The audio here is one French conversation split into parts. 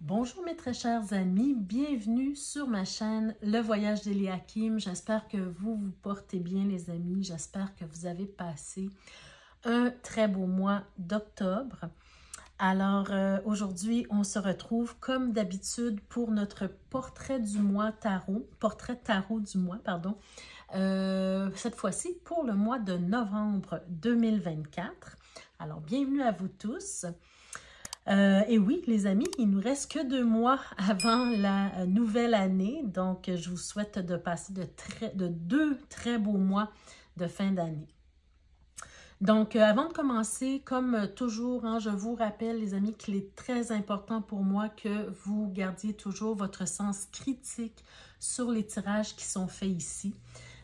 Bonjour mes très chers amis, bienvenue sur ma chaîne Le Voyage d'Eliakim. J'espère que vous vous portez bien les amis, j'espère que vous avez passé un très beau mois d'octobre. Alors aujourd'hui, on se retrouve comme d'habitude pour notre portrait du mois tarot, portrait tarot du mois, pardon. Cette fois-ci pour le mois de novembre 2024. Alors bienvenue à vous tous. Et oui, les amis, il nous reste que 2 mois avant la nouvelle année. Donc, je vous souhaite de passer de 2 très beaux mois de fin d'année. Donc, avant de commencer, comme toujours, hein, je vous rappelle, les amis, qu'il est très important pour moi que vous gardiez toujours votre sens critique sur les tirages qui sont faits ici.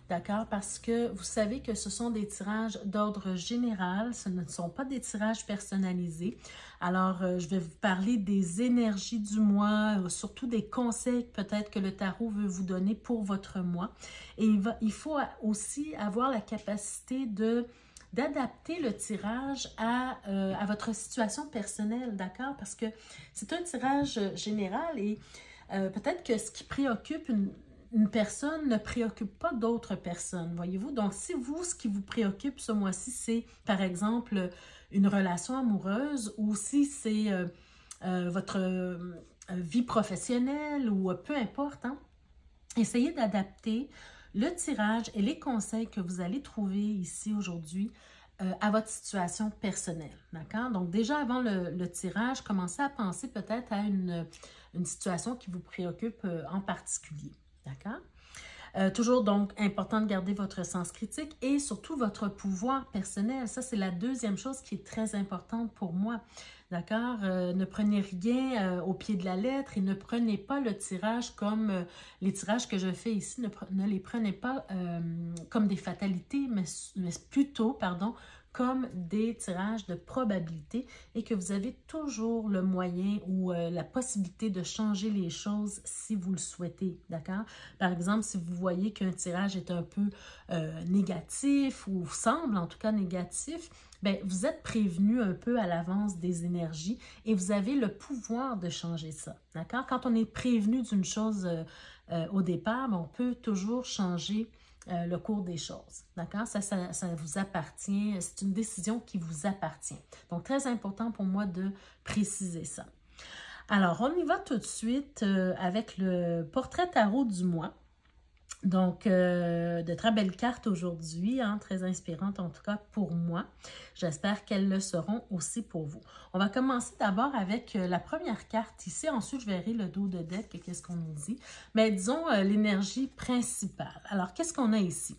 D'accord? Parce que vous savez que ce sont des tirages d'ordre général, ce ne sont pas des tirages personnalisés. Alors, je vais vous parler des énergies du mois, surtout des conseils peut-être que le tarot veut vous donner pour votre mois. Et il faut aussi avoir la capacité d'adapter le tirage à votre situation personnelle, d'accord? Parce que c'est un tirage général et peut-être que ce qui préoccupe une personne ne préoccupe pas d'autres personnes, voyez-vous? Donc, si vous, ce qui vous préoccupe ce mois-ci, c'est, par exemple, une relation amoureuse ou si c'est votre vie professionnelle ou peu importe, hein, essayez d'adapter le tirage et les conseils que vous allez trouver ici aujourd'hui à votre situation personnelle, d'accord? Donc, déjà avant le tirage, commencez à penser peut-être à une situation qui vous préoccupe en particulier. D'accord? Toujours donc important de garder votre sens critique et surtout votre pouvoir personnel. Ça, c'est la deuxième chose qui est très importante pour moi. D'accord? Ne prenez rien au pied de la lettre et ne prenez pas le tirage comme les tirages que je fais ici. Ne les prenez pas comme des fatalités, mais plutôt, pardon, comme des tirages de probabilité et que vous avez toujours le moyen ou la possibilité de changer les choses si vous le souhaitez, d'accord? Par exemple, si vous voyez qu'un tirage est un peu négatif ou semble en tout cas négatif, bien, vous êtes prévenu un peu à l'avance des énergies et vous avez le pouvoir de changer ça, d'accord? Quand on est prévenu d'une chose au départ, bien, on peut toujours changer le cours des choses, d'accord? Ça vous appartient, c'est une décision qui vous appartient. Donc, très important pour moi de préciser ça. Alors, on y va tout de suite avec le portrait tarot du mois. Donc, de très belles cartes aujourd'hui, hein, très inspirantes en tout cas pour moi. J'espère qu'elles le seront aussi pour vous. On va commencer d'abord avec la première carte ici. Ensuite, je verrai le dos de deck, qu'est-ce qu'on nous dit. Mais disons l'énergie principale. Alors, qu'est-ce qu'on a ici?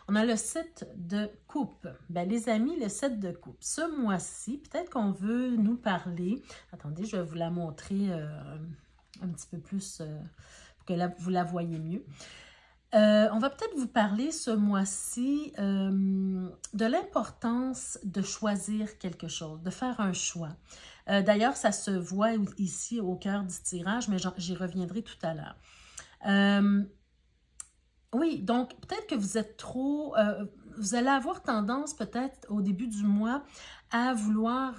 On a le 7 de coupe. Bien, les amis, le 7 de coupe. Ce mois-ci, peut-être qu'on veut nous parler. Attendez, je vais vous la montrer un petit peu plus pour que vous la voyez mieux. On va peut-être vous parler ce mois-ci de l'importance de choisir quelque chose, de faire un choix. D'ailleurs, ça se voit ici au cœur du tirage, mais j'y reviendrai tout à l'heure. Oui, donc peut-être que vous êtes trop... vous allez avoir tendance peut-être au début du mois à vouloir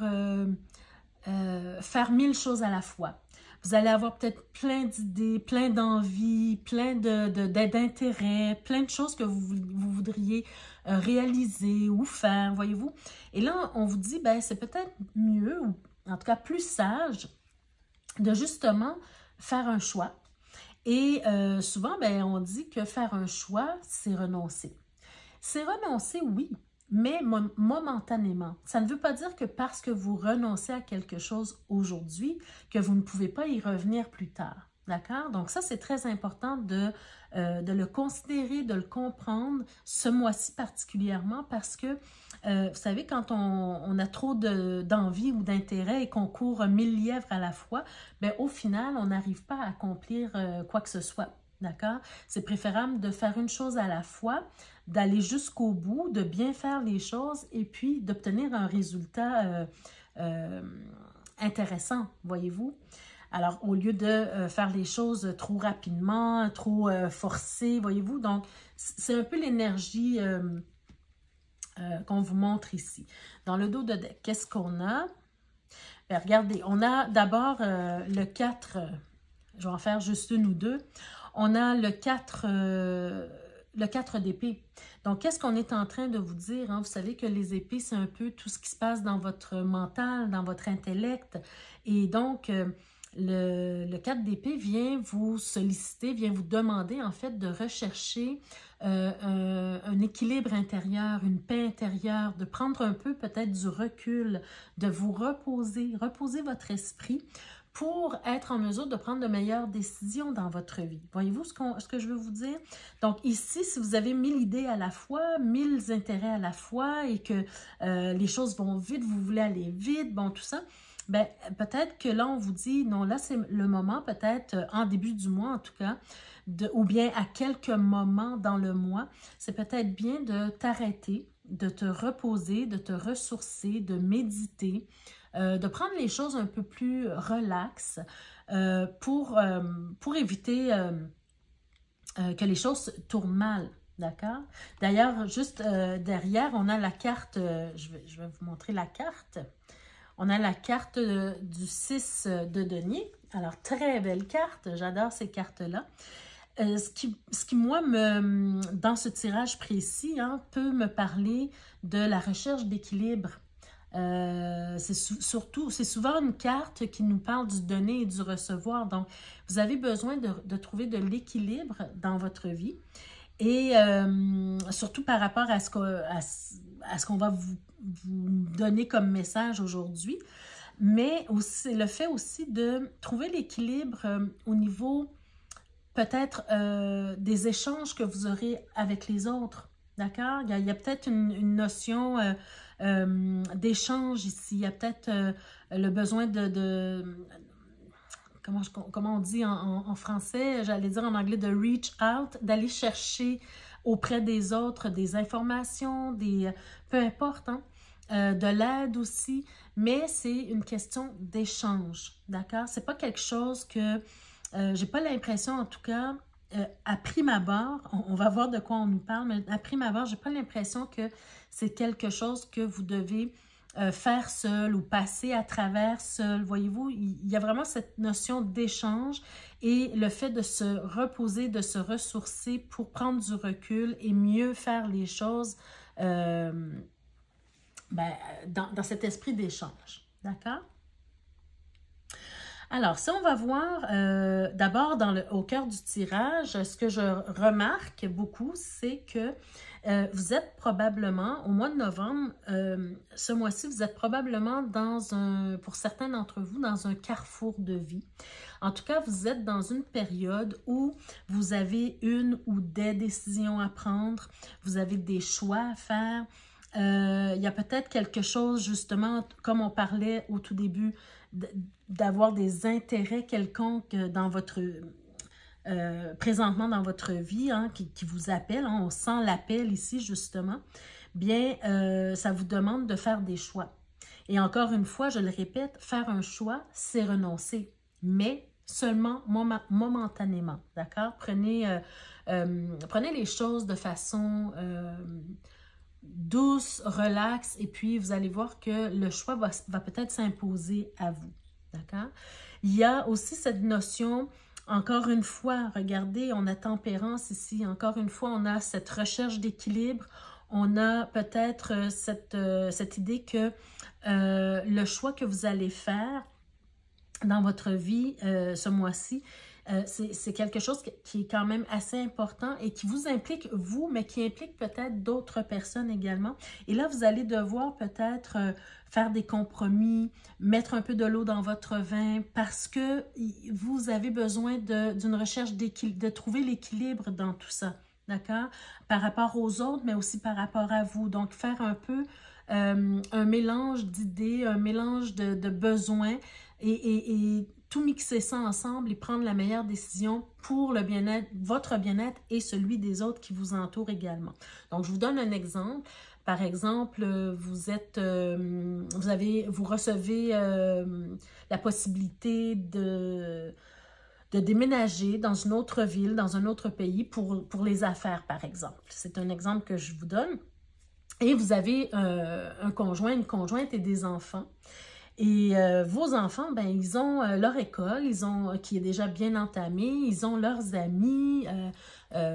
faire 1000 choses à la fois. Vous allez avoir peut-être plein d'idées, plein d'envies, plein d'intérêts, plein de choses que vous voudriez réaliser ou faire, voyez-vous. Et là, on vous dit, ben c'est peut-être mieux, ou en tout cas plus sage, de justement faire un choix. Et souvent, ben, on dit que faire un choix, c'est renoncer. C'est renoncer, oui, mais momentanément. Ça ne veut pas dire que parce que vous renoncez à quelque chose aujourd'hui, que vous ne pouvez pas y revenir plus tard. D'accord? Donc ça, c'est très important de le considérer, de le comprendre ce mois-ci particulièrement parce que, vous savez, quand on a trop d'envie ou d'intérêt et qu'on court 1000 lièvres à la fois, bien, au final, on n'arrive pas à accomplir quoi que ce soit. D'accord? C'est préférable de faire une chose à la fois, d'aller jusqu'au bout, de bien faire les choses et puis d'obtenir un résultat intéressant, voyez-vous? Alors, au lieu de faire les choses trop rapidement, trop forcées, voyez-vous? Donc, c'est un peu l'énergie qu'on vous montre ici. Dans le dos de deck, qu'est-ce qu'on a? Bien, regardez, on a d'abord le 4, je vais en faire juste une ou deux. On a le 4 d'épée. Donc, qu'est-ce qu'on est en train de vous dire? Hein? Vous savez que les épées, c'est un peu tout ce qui se passe dans votre mental, dans votre intellect. Et donc, le 4 d'épée vient vous solliciter, vient vous demander en fait de rechercher un équilibre intérieur, une paix intérieure, de prendre un peu peut-être du recul, de vous reposer votre esprit pour être en mesure de prendre de meilleures décisions dans votre vie. Voyez-vous ce que je veux vous dire? Donc ici, si vous avez 1000 idées à la fois, 1000 intérêts à la fois et que les choses vont vite, vous voulez aller vite, bon, tout ça, ben peut-être que là, on vous dit, non, là, c'est le moment, peut-être en début du mois en tout cas, ou bien à quelques moments dans le mois, c'est peut-être bien de t'arrêter, de te reposer, de te ressourcer, de méditer, de prendre les choses un peu plus relax pour éviter que les choses tournent mal, d'accord? D'ailleurs, juste derrière, on a la carte, je vais vous montrer la carte. On a la carte du 6 de denier. Alors, très belle carte, j'adore ces cartes-là. Ce qui, moi, dans ce tirage précis, hein, peut me parler de la recherche d'équilibre. C'est souvent une carte qui nous parle du donner et du recevoir. Donc, vous avez besoin de trouver de l'équilibre dans votre vie. Et surtout par rapport à ce qu'on va vous donner comme message aujourd'hui. Mais aussi, le fait aussi de trouver l'équilibre au niveau peut-être des échanges que vous aurez avec les autres. D'accord? Il y a peut-être une notion d'échange ici. Il y a peut-être le besoin comment on dit en français? J'allais dire en anglais de reach out, d'aller chercher auprès des autres des informations, peu importe, hein? De l'aide aussi. Mais c'est une question d'échange. D'accord? C'est pas quelque chose que... j'ai pas l'impression, en tout cas, à prime abord, on va voir de quoi on nous parle, mais à prime abord, j'ai pas l'impression que c'est quelque chose que vous devez faire seul ou passer à travers seul. Voyez-vous, il y a vraiment cette notion d'échange et le fait de se reposer, de se ressourcer pour prendre du recul et mieux faire les choses dans cet esprit d'échange. D'accord? Alors, si on va voir, d'abord au cœur du tirage, ce que je remarque beaucoup, c'est que vous êtes probablement, au mois de novembre, ce mois-ci, vous êtes probablement pour certains d'entre vous, dans un carrefour de vie. En tout cas, vous êtes dans une période où vous avez une ou des décisions à prendre, vous avez des choix à faire. Il y a peut-être quelque chose, justement, comme on parlait au tout début, d'avoir des intérêts quelconques dans votre présentement dans votre vie, hein, qui vous appelle, hein, on sent l'appel ici justement, bien ça vous demande de faire des choix. Et encore une fois, je le répète, faire un choix, c'est renoncer, mais seulement momentanément, d'accord? Prenez les choses de façon douce, relaxe, et puis vous allez voir que le choix va peut-être s'imposer à vous. D'accord? Il y a aussi cette notion, encore une fois, regardez, on a tempérance ici, encore une fois, on a cette recherche d'équilibre, on a peut-être cette idée que le choix que vous allez faire dans votre vie ce mois-ci, c'est quelque chose qui est quand même assez important et qui vous implique vous, mais qui implique peut-être d'autres personnes également. Et là, vous allez devoir peut-être faire des compromis, mettre un peu de l'eau dans votre vin parce que vous avez besoin d'une recherche d'équilibre, de trouver l'équilibre dans tout ça, d'accord? Par rapport aux autres, mais aussi par rapport à vous. Donc, faire un peu un mélange d'idées, un mélange de besoins et tout mixer ça ensemble et prendre la meilleure décision pour le bien-être, votre bien-être et celui des autres qui vous entourent également. Donc, je vous donne un exemple. Par exemple, vous recevez la possibilité de déménager dans une autre ville, dans un autre pays pour les affaires, par exemple. C'est un exemple que je vous donne. Et vous avez un conjoint, une conjointe et des enfants. Et vos enfants, ben, ils ont leur école, qui est déjà bien entamée, ils ont leurs amis,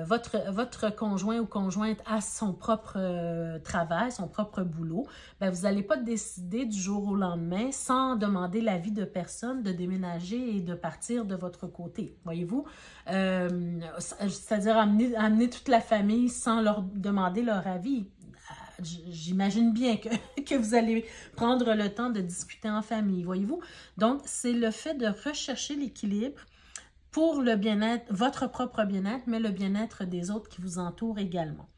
votre conjoint ou conjointe a son propre travail, son propre boulot. Ben, vous n'allez pas décider du jour au lendemain, sans demander l'avis de personne, de déménager et de partir de votre côté, voyez-vous? C'est-à-dire amener toute la famille sans leur demander leur avis. J'imagine bien que vous allez prendre le temps de discuter en famille, voyez-vous? Donc, c'est le fait de rechercher l'équilibre pour le bien-être, votre propre bien-être, mais le bien-être des autres qui vous entourent également.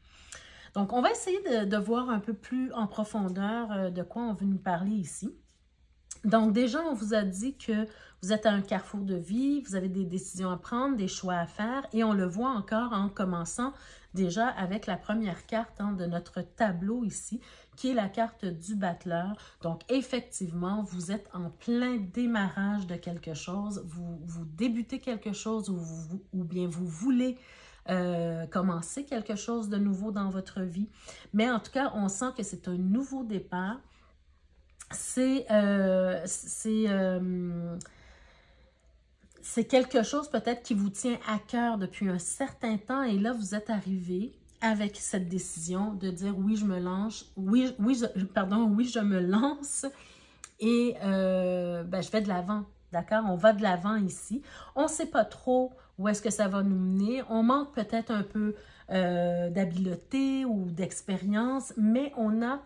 Donc, on va essayer de voir un peu plus en profondeur de quoi on veut nous parler ici. Donc, déjà, on vous a dit que vous êtes à un carrefour de vie, vous avez des décisions à prendre, des choix à faire, et on le voit encore en commençant déjà avec la première carte de notre tableau ici, qui est la carte du battleur. Donc, effectivement, vous êtes en plein démarrage de quelque chose, vous débutez quelque chose ou bien vous voulez commencer quelque chose de nouveau dans votre vie. Mais en tout cas, on sent que c'est un nouveau départ. C'est quelque chose peut-être qui vous tient à cœur depuis un certain temps et là, vous êtes arrivé avec cette décision de dire oui, je me lance, oui, je me lance et ben, je vais de l'avant, d'accord? On va de l'avant ici. On ne sait pas trop où est-ce que ça va nous mener. On manque peut-être un peu d'habileté ou d'expérience, mais on a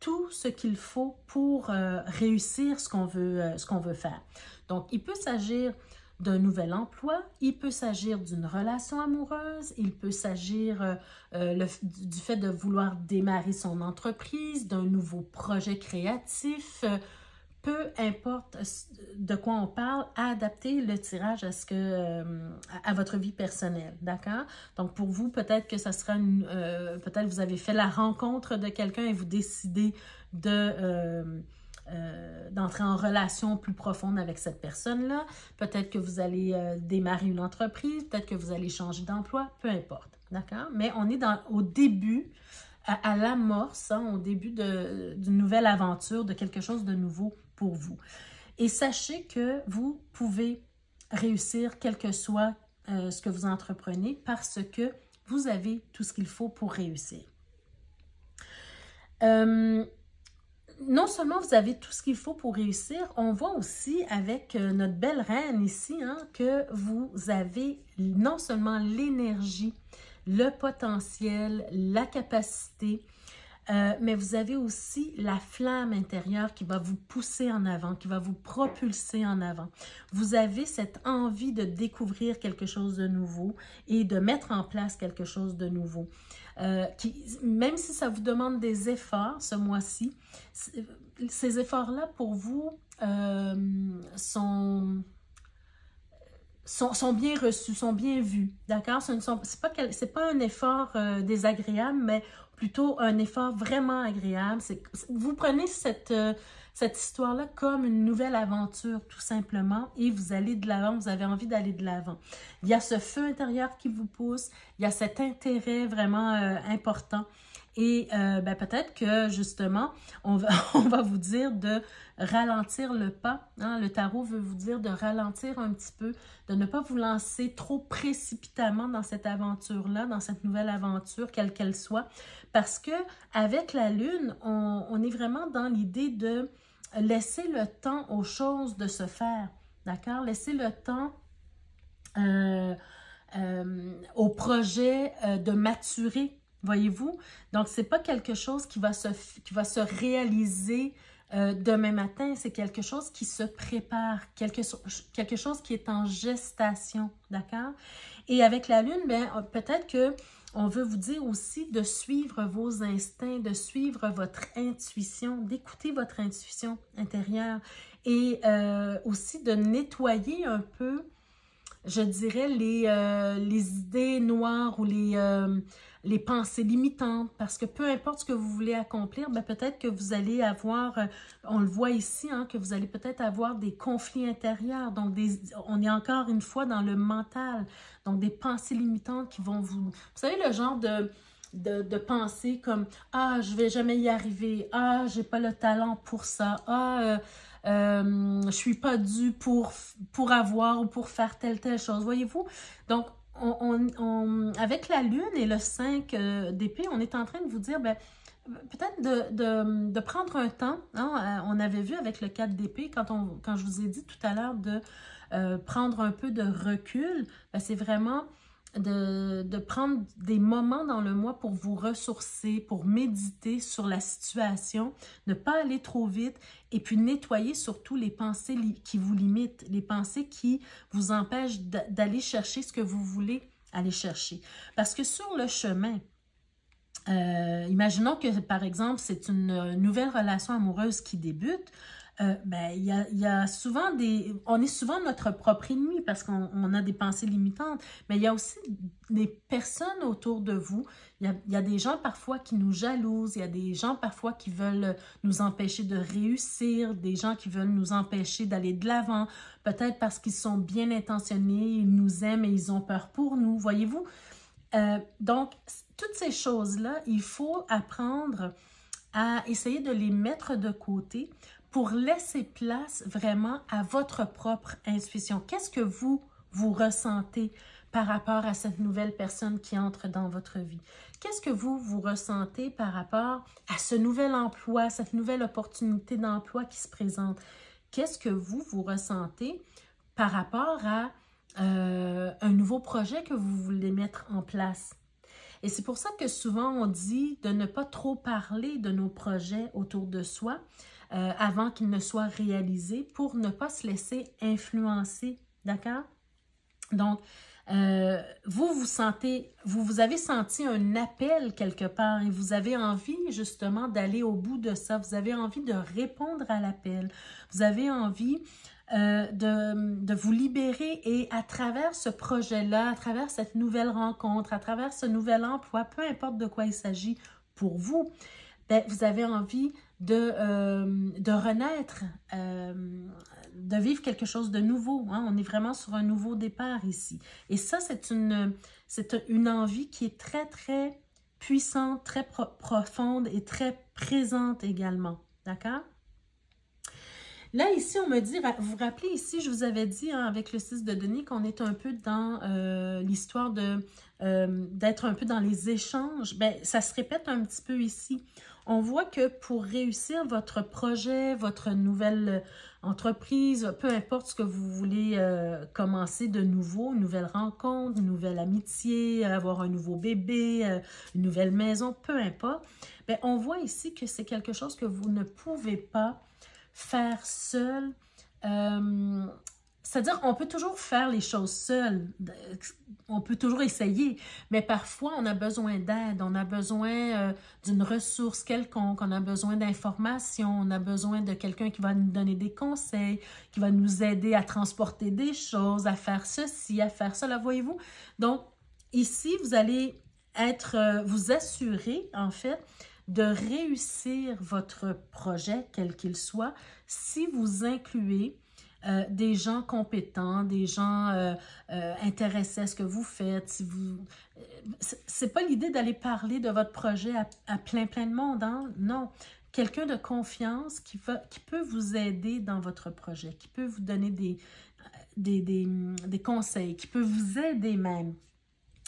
tout ce qu'il faut pour réussir ce qu'on veut faire. Donc, il peut s'agir d'un nouvel emploi, il peut s'agir d'une relation amoureuse, il peut s'agir du fait de vouloir démarrer son entreprise, d'un nouveau projet créatif, peu importe de quoi on parle, adapter le tirage à votre vie personnelle, d'accord? Donc, pour vous, peut-être que ça sera peut-être vous avez fait la rencontre de quelqu'un et vous décidez d'entrer en relation plus profonde avec cette personne-là. Peut-être que vous allez démarrer une entreprise, peut-être que vous allez changer d'emploi, peu importe, d'accord? Mais on est au début, à l'amorce, au début d'une nouvelle aventure, de quelque chose de nouveau pour vous. Et sachez que vous pouvez réussir quel que soit ce que vous entreprenez parce que vous avez tout ce qu'il faut pour réussir. Non seulement vous avez tout ce qu'il faut pour réussir, on voit aussi avec notre belle reine ici que vous avez non seulement l'énergie, le potentiel, la capacité, mais vous avez aussi la flamme intérieure qui va vous pousser en avant, qui va vous propulser en avant. Vous avez cette envie de découvrir quelque chose de nouveau et de mettre en place quelque chose de nouveau. Même si ça vous demande des efforts ce mois-ci, ces efforts-là pour vous sont bien reçus, sont bien vus, d'accord? C'est pas un effort désagréable, mais plutôt un effort vraiment agréable. Vous prenez cette histoire-là comme une nouvelle aventure, tout simplement, et vous allez de l'avant, vous avez envie d'aller de l'avant. Il y a ce feu intérieur qui vous pousse, il y a cet intérêt vraiment important. Et ben, peut-être que, justement, on va vous dire de ralentir le pas. Le tarot veut vous dire de ralentir un petit peu, de ne pas vous lancer trop précipitamment dans cette aventure-là, dans cette nouvelle aventure, quelle qu'elle soit. Parce que avec la Lune, on est vraiment dans l'idée de laisser le temps aux choses de se faire. D'accord? Laisser le temps au projet de maturer. Voyez-vous? Donc, ce n'est pas quelque chose qui va se réaliser demain matin. C'est quelque chose qui se prépare, quelque chose qui est en gestation, d'accord? Et avec la Lune, peut-être qu'on veut vous dire aussi de suivre vos instincts, de suivre votre intuition, d'écouter votre intuition intérieure et aussi de nettoyer un peu, je dirais, les idées noires ou les pensées limitantes, parce que peu importe ce que vous voulez accomplir, peut-être que vous allez avoir, on le voit ici, que vous allez peut-être avoir des conflits intérieurs, donc on est encore une fois dans le mental, donc des pensées limitantes qui vont vous savez, le genre de pensées comme « Ah, je vais jamais y arriver. Ah, j'ai pas le talent pour ça. Ah, je suis pas due pour avoir ou pour faire telle chose. Voyez-vous? Donc, avec la Lune et le 5 d'épée, on est en train de vous dire, ben, peut-être de prendre un temps. Hein? On avait vu avec le 4 d'épée, quand je vous ai dit tout à l'heure de prendre un peu de recul, ben, c'est vraiment de prendre des moments dans le mois pour vous ressourcer, pour méditer sur la situation, ne pas aller trop vite et puis nettoyer surtout les pensées qui vous limitent, les pensées qui vous empêchent d'aller chercher ce que vous voulez aller chercher. Parce que sur le chemin, imaginons que par exemple c'est une nouvelle relation amoureuse qui débute, ben, il y a souvent on est souvent notre propre ennemi parce qu'on a des pensées limitantes, mais il y a aussi des personnes autour de vous. Il y a des gens parfois qui nous jalousent, il y a des gens parfois qui veulent nous empêcher de réussir, des gens qui veulent nous empêcher d'aller de l'avant, peut-être parce qu'ils sont bien intentionnés, ils nous aiment et ils ont peur pour nous, voyez-vous? Donc, toutes ces choses-là, il faut apprendre à essayer de les mettre de côté pour laisser place vraiment à votre propre intuition. Qu'est-ce que vous ressentez par rapport à cette nouvelle personne qui entre dans votre vie? Qu'est-ce que vous ressentez par rapport à ce nouvel emploi, cette nouvelle opportunité d'emploi qui se présente? Qu'est-ce que vous ressentez par rapport à un nouveau projet que vous voulez mettre en place? Et c'est pour ça que souvent on dit de ne pas trop parler de nos projets autour de soi avant qu'ils ne soient réalisés pour ne pas se laisser influencer, d'accord? Donc, vous avez senti un appel quelque part et vous avez envie justement d'aller au bout de ça. Vous avez envie de répondre à l'appel. Vous avez envie de vous libérer et à travers ce projet-là, à travers cette nouvelle rencontre, à travers ce nouvel emploi, peu importe de quoi il s'agit pour vous, ben, vous avez envie de renaître, de vivre quelque chose de nouveau. Hein? On est vraiment sur un nouveau départ ici. Et ça, c'est une envie qui est très, très puissante, très profonde et très présente également. D'accord? Là, ici, on me dit, vous vous rappelez ici, je vous avais dit hein, avec le 6 de denier qu'on est un peu dans l'histoire d'être un peu dans les échanges. Bien, ça se répète un petit peu ici. On voit que pour réussir votre projet, votre nouvelle entreprise, peu importe ce que vous voulez commencer de nouveau, une nouvelle rencontre, une nouvelle amitié, avoir un nouveau bébé, une nouvelle maison, peu importe, bien, on voit ici que c'est quelque chose que vous ne pouvez pas faire seul. C'est-à-dire, on peut toujours faire les choses seul. On peut toujours essayer, mais parfois, on a besoin d'aide. On a besoin d'une ressource quelconque. On a besoin d'informations. On a besoin de quelqu'un qui va nous donner des conseils, qui va nous aider à transporter des choses, à faire ceci, à faire cela. Voyez-vous? Donc, ici, vous allez vous assurer, en fait, de réussir votre projet, quel qu'il soit, si vous incluez des gens compétents, des gens intéressés à ce que vous faites. Si c'est pas l'idée d'aller parler de votre projet à plein de monde, hein? Non. Quelqu'un de confiance qui peut vous aider dans votre projet, qui peut vous donner des conseils, qui peut vous aider même.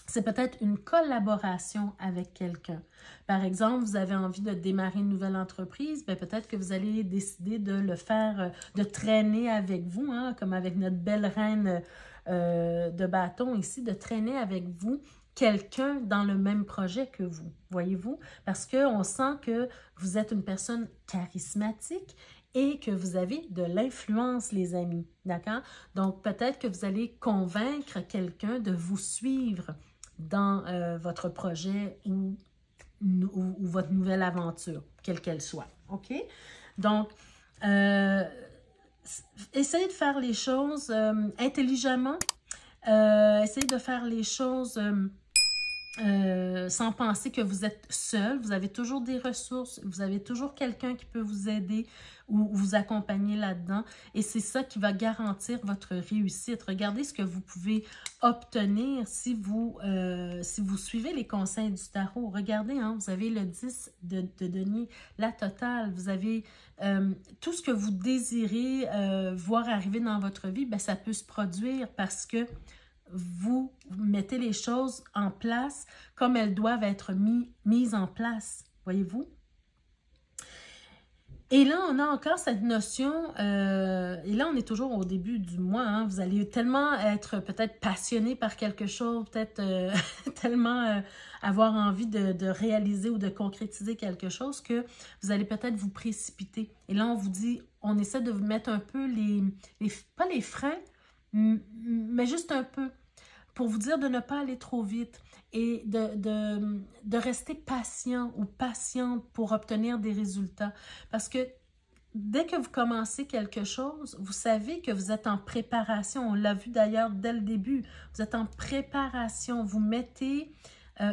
C'est peut-être une collaboration avec quelqu'un. Par exemple, vous avez envie de démarrer une nouvelle entreprise, bien peut-être que vous allez décider de le faire, de traîner avec vous, hein, comme avec notre belle reine de bâton ici, de traîner avec vous quelqu'un dans le même projet que vous, voyez-vous? Parce qu'on sent que vous êtes une personne charismatique et que vous avez de l'influence, les amis, d'accord? Donc, peut-être que vous allez convaincre quelqu'un de vous suivre dans votre projet ou votre nouvelle aventure, quelle qu'elle soit, OK? Donc, essayez de faire les choses intelligemment, essayez de faire les choses sans penser que vous êtes seul. Vous avez toujours des ressources, vous avez toujours quelqu'un qui peut vous aider ou vous accompagner là-dedans. Et c'est ça qui va garantir votre réussite. Regardez ce que vous pouvez obtenir si vous suivez les conseils du tarot. Regardez, hein, vous avez le 10 de denier, la totale. Vous avez tout ce que vous désirez voir arriver dans votre vie, ben, ça peut se produire parce que vous mettez les choses en place comme elles doivent être mises en place, voyez-vous? Et là, on a encore cette notion, et là, on est toujours au début du mois, hein, vous allez tellement être peut-être passionné par quelque chose, peut-être tellement avoir envie de réaliser ou de concrétiser quelque chose que vous allez peut-être vous précipiter. Et là, on vous dit, on essaie de vous mettre un peu pas les freins, mais juste un peu, pour vous dire de ne pas aller trop vite et de rester patient ou patiente pour obtenir des résultats. Parce que dès que vous commencez quelque chose, vous savez que vous êtes en préparation. On l'a vu d'ailleurs dès le début. Vous êtes en préparation. Vous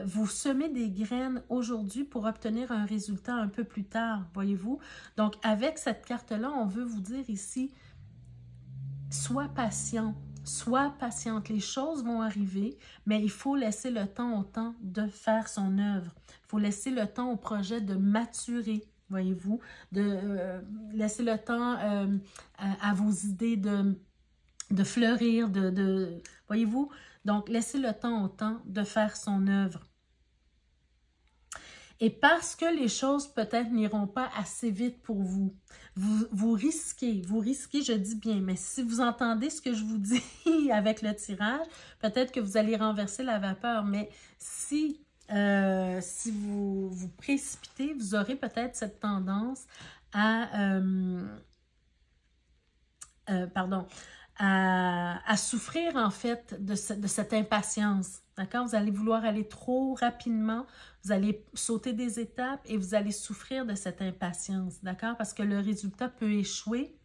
vous semez des graines aujourd'hui pour obtenir un résultat un peu plus tard, voyez-vous? Donc, avec cette carte-là, on veut vous dire ici, sois patient. Sois patiente, les choses vont arriver, mais il faut laisser le temps au temps de faire son œuvre. Il faut laisser le temps au projet de maturer, voyez-vous, de laisser le temps à vos idées de fleurir, voyez-vous. Donc, laissez le temps au temps de faire son œuvre. Et parce que les choses peut-être n'iront pas assez vite pour vous, vous risquez, je dis bien, mais si vous entendez ce que je vous dis avec le tirage, peut-être que vous allez renverser la vapeur, mais si vous vous précipitez, vous aurez peut-être cette tendance à souffrir en fait de cette impatience. D'accord? Vous allez vouloir aller trop rapidement, vous allez sauter des étapes et vous allez souffrir de cette impatience. D'accord? Parce que le résultat peut échouer.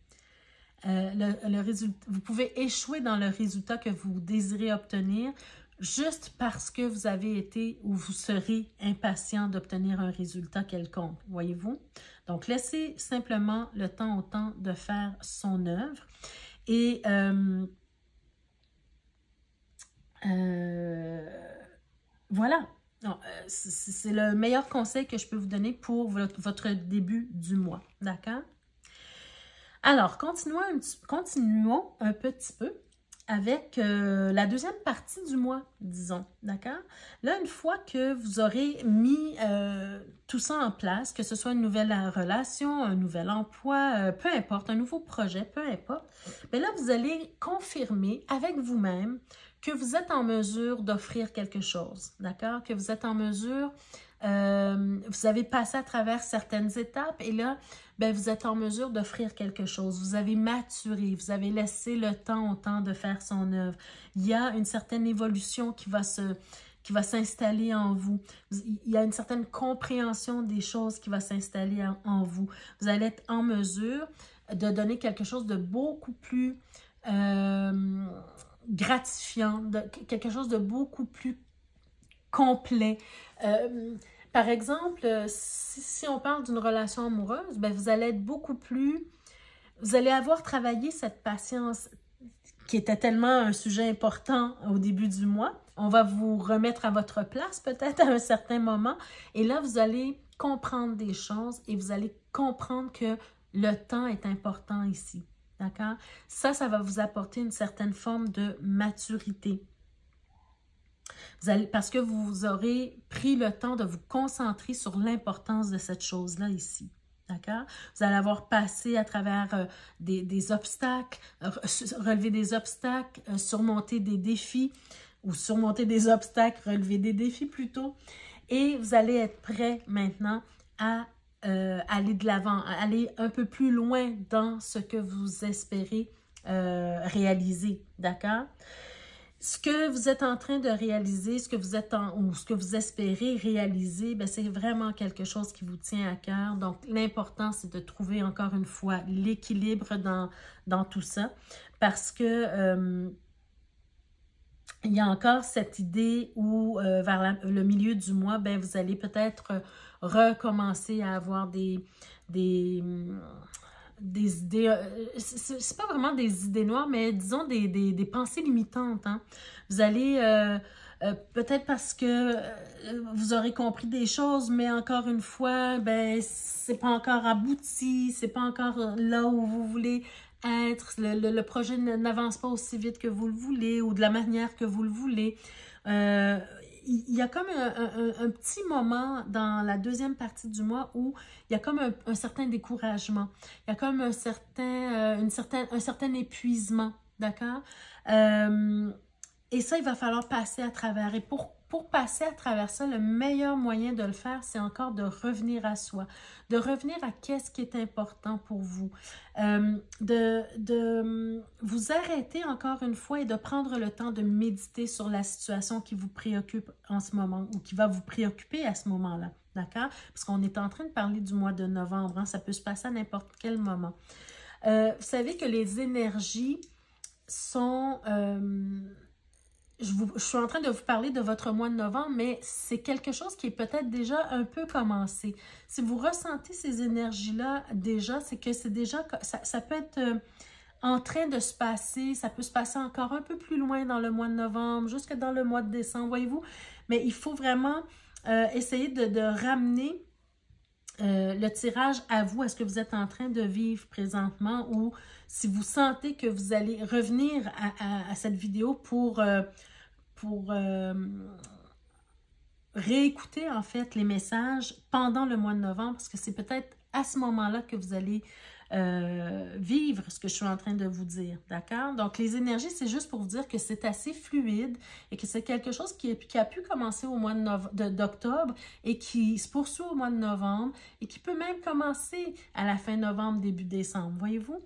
Vous pouvez échouer dans le résultat que vous désirez obtenir juste parce que vous avez été ou vous serez impatient d'obtenir un résultat quelconque. Voyez-vous? Donc, laissez simplement le temps au temps de faire son œuvre. Et voilà, c'est le meilleur conseil que je peux vous donner pour votre début du mois, d'accord? Alors, continuons un petit peu avec la deuxième partie du mois, disons, d'accord? Là, une fois que vous aurez mis tout ça en place, que ce soit une nouvelle relation, un nouvel emploi, peu importe, un nouveau projet, peu importe, bien là, vous allez confirmer avec vous-même que vous êtes en mesure d'offrir quelque chose, d'accord? Que vous êtes en mesure, vous avez passé à travers certaines étapes et là, bien, vous êtes en mesure d'offrir quelque chose. Vous avez maturé, vous avez laissé le temps au temps de faire son œuvre. Il y a une certaine évolution qui va s'installer en vous. Il y a une certaine compréhension des choses qui va s'installer en vous. Vous allez être en mesure de donner quelque chose de beaucoup plus gratifiant, quelque chose de beaucoup plus complet. Par exemple, si on parle d'une relation amoureuse, ben vous allez être beaucoup plus... Vous allez avoir travaillé cette patience qui était tellement un sujet important au début du mois. On va vous remettre à votre place peut-être à un certain moment. Et là, vous allez comprendre des choses et vous allez comprendre que le temps est important ici. D'accord? Ça va vous apporter une certaine forme de maturité. Parce que vous aurez pris le temps de vous concentrer sur l'importance de cette chose-là ici. D'accord? Vous allez avoir passé à travers des obstacles, relever des obstacles, surmonter des défis, ou surmonter des obstacles, relever des défis plutôt. Et vous allez être prêt maintenant à aller de l'avant, à aller un peu plus loin dans ce que vous espérez réaliser. D'accord? Ce que vous êtes en train de réaliser, ce que vous espérez réaliser, c'est vraiment quelque chose qui vous tient à cœur. Donc, l'important, c'est de trouver encore une fois l'équilibre dans tout ça. Parce que il y a encore cette idée où vers le milieu du mois, ben, vous allez peut-être recommencer à avoir des idées, c'est pas vraiment des idées noires, mais disons des pensées limitantes. Hein. Vous allez, peut-être parce que vous aurez compris des choses, mais encore une fois, ben, c'est pas encore abouti, c'est pas encore là où vous voulez être, le projet n'avance pas aussi vite que vous le voulez ou de la manière que vous le voulez. Il y a comme un petit moment dans la deuxième partie du mois où il y a comme un certain découragement. Il y a comme un certain épuisement, d'accord? Et ça, il va falloir passer à travers. Et pour passer à travers ça, le meilleur moyen de le faire, c'est encore de revenir à soi, de revenir à qu'est-ce qui est important pour vous, de vous arrêter encore une fois et de prendre le temps de méditer sur la situation qui vous préoccupe en ce moment ou qui va vous préoccuper à ce moment-là, d'accord? Parce qu'on est en train de parler du mois de novembre, hein, ça peut se passer à n'importe quel moment. Vous savez que les énergies sont... Je suis en train de vous parler de votre mois de novembre, mais c'est quelque chose qui est peut-être déjà un peu commencé. Si vous ressentez ces énergies-là déjà, c'est que c'est déjà, ça peut être en train de se passer, ça peut se passer encore un peu plus loin dans le mois de novembre, jusque dans le mois de décembre, voyez-vous. Mais il faut vraiment essayer de ramener le tirage à vous, à ce que vous êtes en train de vivre présentement, ou si vous sentez que vous allez revenir à cette vidéo pour réécouter en fait les messages pendant le mois de novembre, parce que c'est peut-être à ce moment-là que vous allez vivre ce que je suis en train de vous dire, d'accord? Donc, les énergies, c'est juste pour vous dire que c'est assez fluide et que c'est quelque chose qui a pu commencer au mois d'octobre et qui se poursuit au mois de novembre et qui peut même commencer à la fin novembre, début décembre, voyez-vous?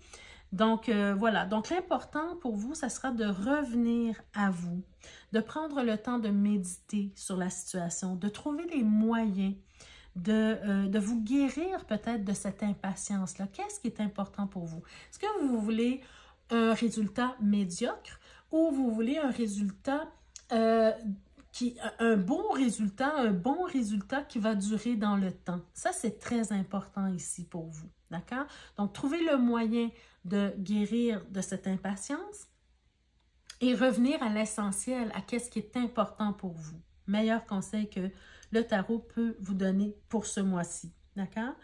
Donc, voilà. Donc, l'important pour vous, ça sera de revenir à vous, de prendre le temps de méditer sur la situation, de trouver les moyens de vous guérir peut-être de cette impatience-là. Qu'est-ce qui est important pour vous? Est-ce que vous voulez un résultat médiocre ou vous voulez un résultat un bon résultat qui va durer dans le temps? Ça, c'est très important ici pour vous, d'accord? Donc, trouvez le moyen de guérir de cette impatience et revenir à l'essentiel, à qu'est-ce qui est important pour vous. Meilleur conseil que le tarot peut vous donner pour ce mois-ci, d'accord?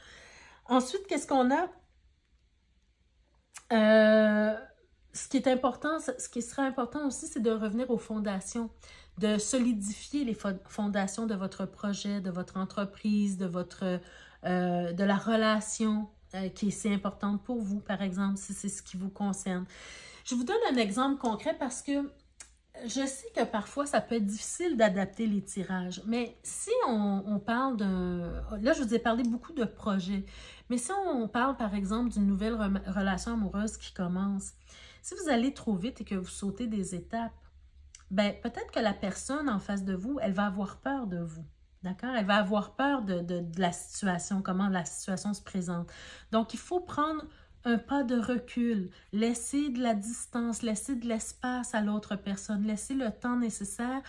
Ensuite, qu'est-ce qu'on a? Ce qui est important, ce qui sera important aussi, c'est de revenir aux fondations, de solidifier les fondations de votre projet, de votre entreprise, de la relation qui est si importante pour vous, par exemple, si c'est ce qui vous concerne. Je vous donne un exemple concret parce que je sais que parfois, ça peut être difficile d'adapter les tirages, mais si on parle Là, je vous ai parlé beaucoup de projets, mais si on parle, par exemple, d'une nouvelle relation amoureuse qui commence, si vous allez trop vite et que vous sautez des étapes, ben peut-être que la personne en face de vous, elle va avoir peur de vous, d'accord? Elle va avoir peur de la situation, comment la situation se présente. Donc, il faut prendre un pas de recul, laisser de la distance, laisser de l'espace à l'autre personne, laisser le temps nécessaire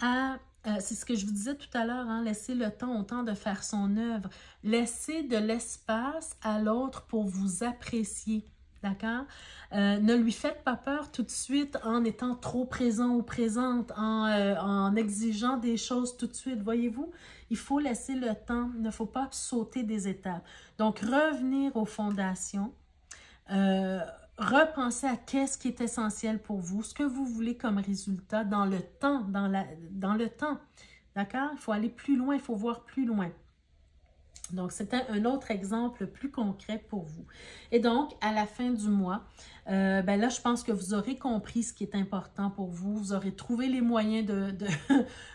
à... c'est ce que je vous disais tout à l'heure, hein, laisser le temps au temps de faire son œuvre, laisser de l'espace à l'autre pour vous apprécier, d'accord? Ne lui faites pas peur tout de suite en étant trop présent ou présente, en exigeant des choses tout de suite, voyez-vous? Il faut laisser le temps, il ne faut pas sauter des étapes. Donc, revenir aux fondations, repensez à qu'est-ce qui est essentiel pour vous, ce que vous voulez comme résultat dans le temps, dans le temps, d'accord? Il faut aller plus loin, il faut voir plus loin. Donc, c'était un autre exemple plus concret pour vous. Et donc, à la fin du mois, ben là, je pense que vous aurez compris ce qui est important pour vous. Vous aurez trouvé les moyens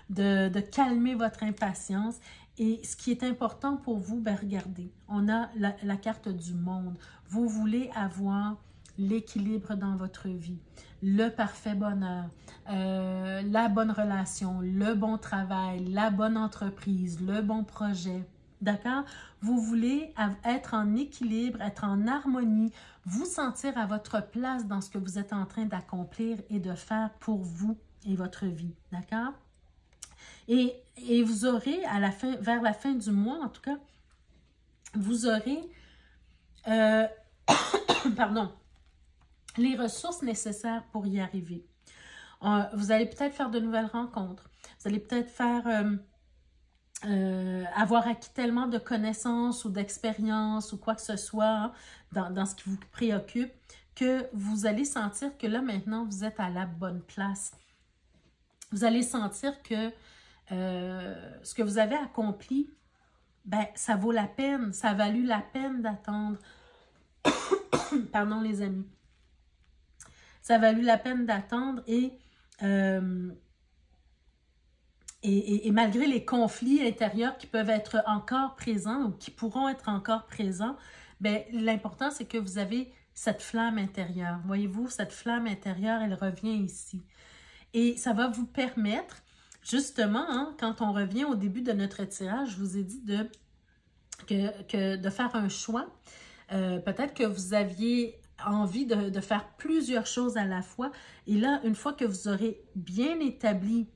de calmer votre impatience. Et ce qui est important pour vous, ben regardez, on a la carte du monde. Vous voulez avoir l'équilibre dans votre vie, le parfait bonheur, la bonne relation, le bon travail, la bonne entreprise, le bon projet. D'accord? Vous voulez être en équilibre, être en harmonie, vous sentir à votre place dans ce que vous êtes en train d'accomplir et de faire pour vous. et votre vie, d'accord? Et vous aurez, à la fin, vers la fin du mois, en tout cas, vous aurez, pardon, les ressources nécessaires pour y arriver. Vous allez peut-être faire de nouvelles rencontres. Vous allez peut-être faire... avoir acquis tellement de connaissances ou d'expériences ou quoi que ce soit dans ce qui vous préoccupe, que vous allez sentir que là, maintenant, vous êtes à la bonne place. Vous allez sentir que ce que vous avez accompli, ben, ça vaut la peine, ça a valu la peine d'attendre. Pardon, les amis. Ça a valu la peine d'attendre et malgré les conflits intérieurs qui peuvent être encore présents ou qui pourront être encore présents, ben, l'important, c'est que vous avez cette flamme intérieure. Voyez-vous, cette flamme intérieure, elle revient ici. Et ça va vous permettre, justement, hein, quand on revient au début de notre tirage, je vous ai dit de faire un choix. Peut-être que vous aviez envie de faire plusieurs choses à la fois. Et là, une fois que vous aurez bien établi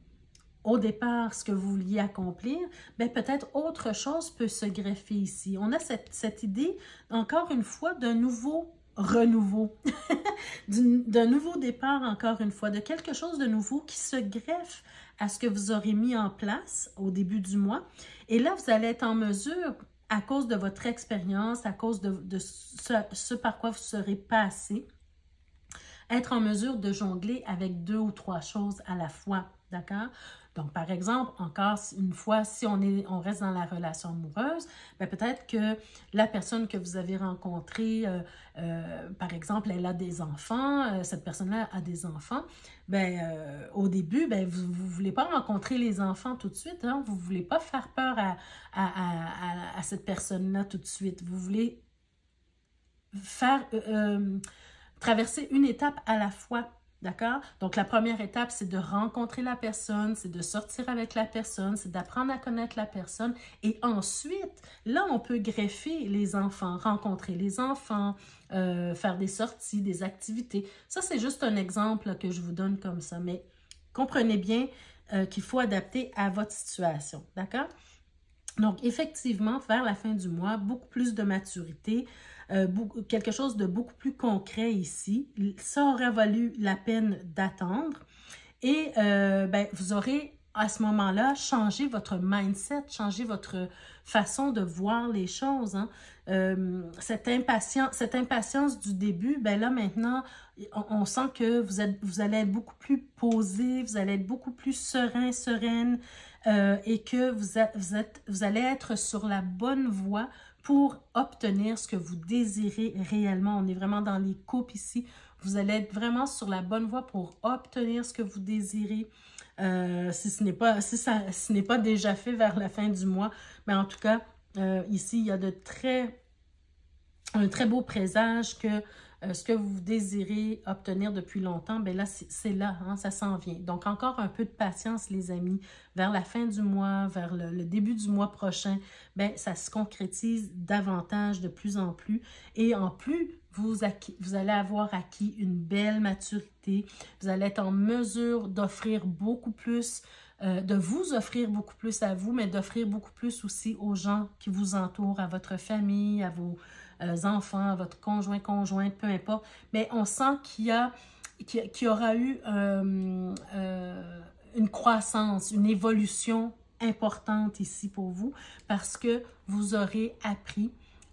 au départ ce que vous vouliez accomplir, bien peut-être autre chose peut se greffer ici. On a cette idée, encore une fois, d'un nouveau renouveau, d'un nouveau départ, encore une fois, de quelque chose de nouveau qui se greffe à ce que vous aurez mis en place au début du mois. Et là, vous allez être en mesure, à cause de votre expérience, à cause de ce par quoi vous serez passé, être en mesure de jongler avec 2 ou 3 choses à la fois, d'accord? Donc, par exemple, encore une fois, si on reste dans la relation amoureuse, bien, peut-être que la personne que vous avez rencontrée, par exemple, elle a des enfants, cette personne-là a des enfants, bien, au début, bien, vous ne voulez pas rencontrer les enfants tout de suite, hein? Vous ne voulez pas faire peur à cette personne-là tout de suite. Vous voulez faire... traverser une étape à la fois, d'accord? Donc, la première étape, c'est de rencontrer la personne, c'est de sortir avec la personne, c'est d'apprendre à connaître la personne. Et ensuite, là, on peut greffer les enfants, rencontrer les enfants, faire des sorties, des activités. Ça, c'est juste un exemple là, que je vous donne comme ça. Mais comprenez bien qu'il faut adapter à votre situation, d'accord? Donc, effectivement, vers la fin du mois, beaucoup plus de maturité, quelque chose de beaucoup plus concret ici. Ça aurait valu la peine d'attendre. Et ben, vous aurez à ce moment-là changé votre mindset, changé votre façon de voir les choses. Hein. Cette impatience du début, ben là maintenant, on sent que vous allez être beaucoup plus posé, vous allez être beaucoup plus sereine, et que vous allez être sur la bonne voie pour obtenir ce que vous désirez réellement. On est vraiment dans les couples ici. Vous allez être vraiment sur la bonne voie pour obtenir ce que vous désirez. Si ce n'est pas déjà fait vers la fin du mois. Mais en tout cas, ici, il y a un très beau présage que ce que vous désirez obtenir depuis longtemps, bien là, c'est là, hein, ça s'en vient. Donc, encore un peu de patience, les amis. Vers la fin du mois, vers le début du mois prochain, bien, ça se concrétise davantage, de plus en plus. Et en plus, vous allez avoir acquis une belle maturité. Vous allez être en mesure d'offrir beaucoup plus, de vous offrir beaucoup plus à vous, mais d'offrir beaucoup plus aussi aux gens qui vous entourent, à votre famille, à vos enfants, à votre conjointe, peu importe. Mais on sent qu'il y aura eu une croissance, une évolution importante ici pour vous parce que vous aurez appris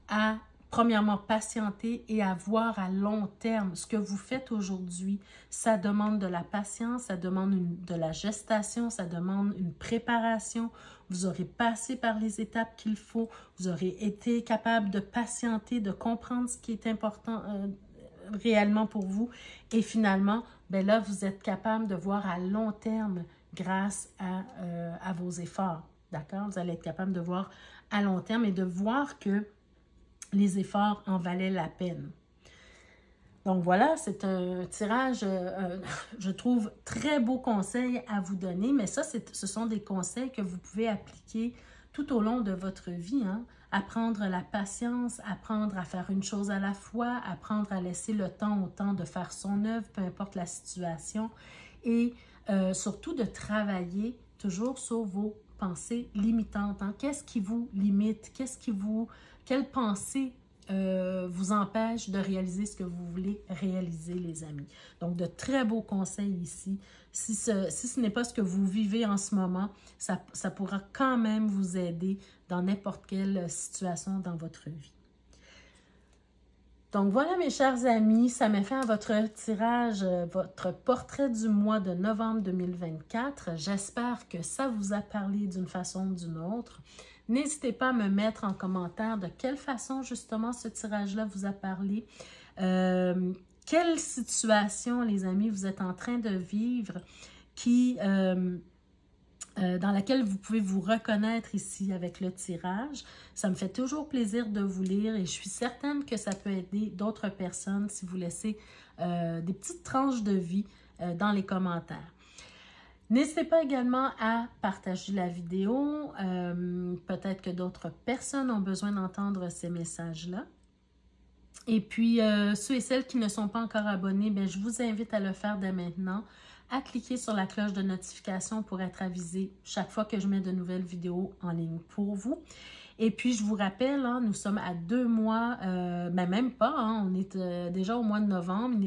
à, premièrement, patienter et à voir à long terme. Ce que vous faites aujourd'hui, ça demande de la patience, ça demande de la gestation, ça demande une préparation. Vous aurez passé par les étapes qu'il faut, vous aurez été capable de patienter, de comprendre ce qui est important réellement pour vous. Et finalement, ben là, vous êtes capable de voir à long terme grâce à vos efforts. D'accord? Vous allez être capable de voir à long terme et de voir que les efforts en valaient la peine. Donc voilà, c'est un tirage, je trouve, très beau conseil à vous donner, mais ça, ce sont des conseils que vous pouvez appliquer tout au long de votre vie. Hein? Apprendre la patience, apprendre à faire une chose à la fois, apprendre à laisser le temps au temps de faire son œuvre, peu importe la situation, et surtout de travailler toujours sur vos pensées limitantes. Hein? Qu'est-ce qui vous limite? Quelle pensée vous empêche de réaliser ce que vous voulez réaliser, les amis? Donc, de très beaux conseils ici. Si ce n'est pas ce que vous vivez en ce moment, ça pourra quand même vous aider dans n'importe quelle situation dans votre vie. Donc voilà mes chers amis, ça met fin à votre tirage, votre portrait du mois de novembre 2024. J'espère que ça vous a parlé d'une façon ou d'une autre. N'hésitez pas à me mettre en commentaire de quelle façon justement ce tirage-là vous a parlé. Quelle situation, les amis, vous êtes en train de vivre dans laquelle vous pouvez vous reconnaître ici avec le tirage. Ça me fait toujours plaisir de vous lire et je suis certaine que ça peut aider d'autres personnes si vous laissez des petites tranches de vie dans les commentaires. N'hésitez pas également à partager la vidéo. Peut-être que d'autres personnes ont besoin d'entendre ces messages-là. Et puis, ceux et celles qui ne sont pas encore abonnés, bien, je vous invite à le faire dès maintenant, à cliquer sur la cloche de notification pour être avisé chaque fois que je mets de nouvelles vidéos en ligne pour vous. Et puis, je vous rappelle, hein, nous sommes à 2 mois, ben même pas, hein, on est déjà au mois de novembre,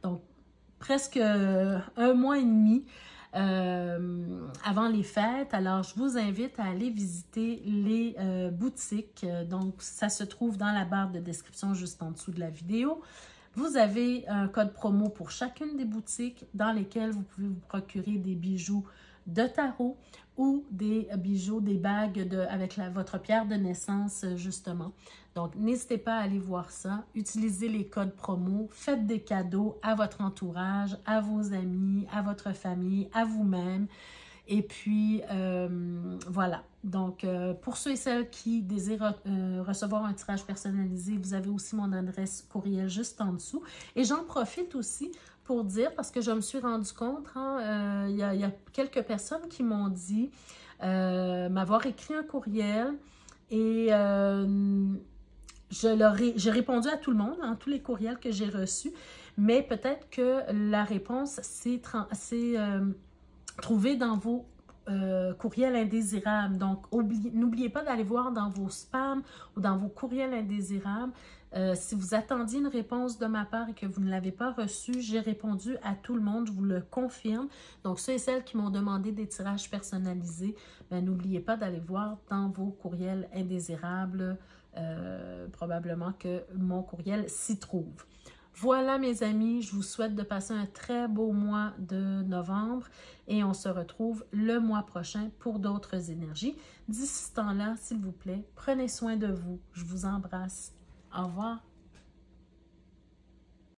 donc presque 1 mois et demi avant les fêtes. Alors, je vous invite à aller visiter les boutiques. Donc, ça se trouve dans la barre de description juste en dessous de la vidéo. Vous avez un code promo pour chacune des boutiques dans lesquelles vous pouvez vous procurer des bijoux de tarot ou des bijoux, des bagues avec votre pierre de naissance, justement. Donc, n'hésitez pas à aller voir ça. Utilisez les codes promo. Faites des cadeaux à votre entourage, à vos amis, à votre famille, à vous-même. Et puis, voilà. Donc, pour ceux et celles qui désirent recevoir un tirage personnalisé, vous avez aussi mon adresse courriel juste en dessous. Et j'en profite aussi pour dire, parce que je me suis rendu compte, hein, il y a quelques personnes qui m'ont dit m'avoir écrit un courriel et j'ai répondu à tout le monde, hein, tous les courriels que j'ai reçus, mais peut-être que la réponse s'est trouvée dans vos courriels indésirables. Donc, n'oubliez pas d'aller voir dans vos spams ou dans vos courriels indésirables. Si vous attendiez une réponse de ma part et que vous ne l'avez pas reçue, j'ai répondu à tout le monde, je vous le confirme. Donc, ceux et celles qui m'ont demandé des tirages personnalisés, n'oubliez pas d'aller voir dans vos courriels indésirables. Probablement que mon courriel s'y trouve. Voilà mes amis, je vous souhaite de passer un très beau mois de novembre et on se retrouve le mois prochain pour d'autres énergies. D'ici ce temps-là, s'il vous plaît, prenez soin de vous. Je vous embrasse. Au revoir.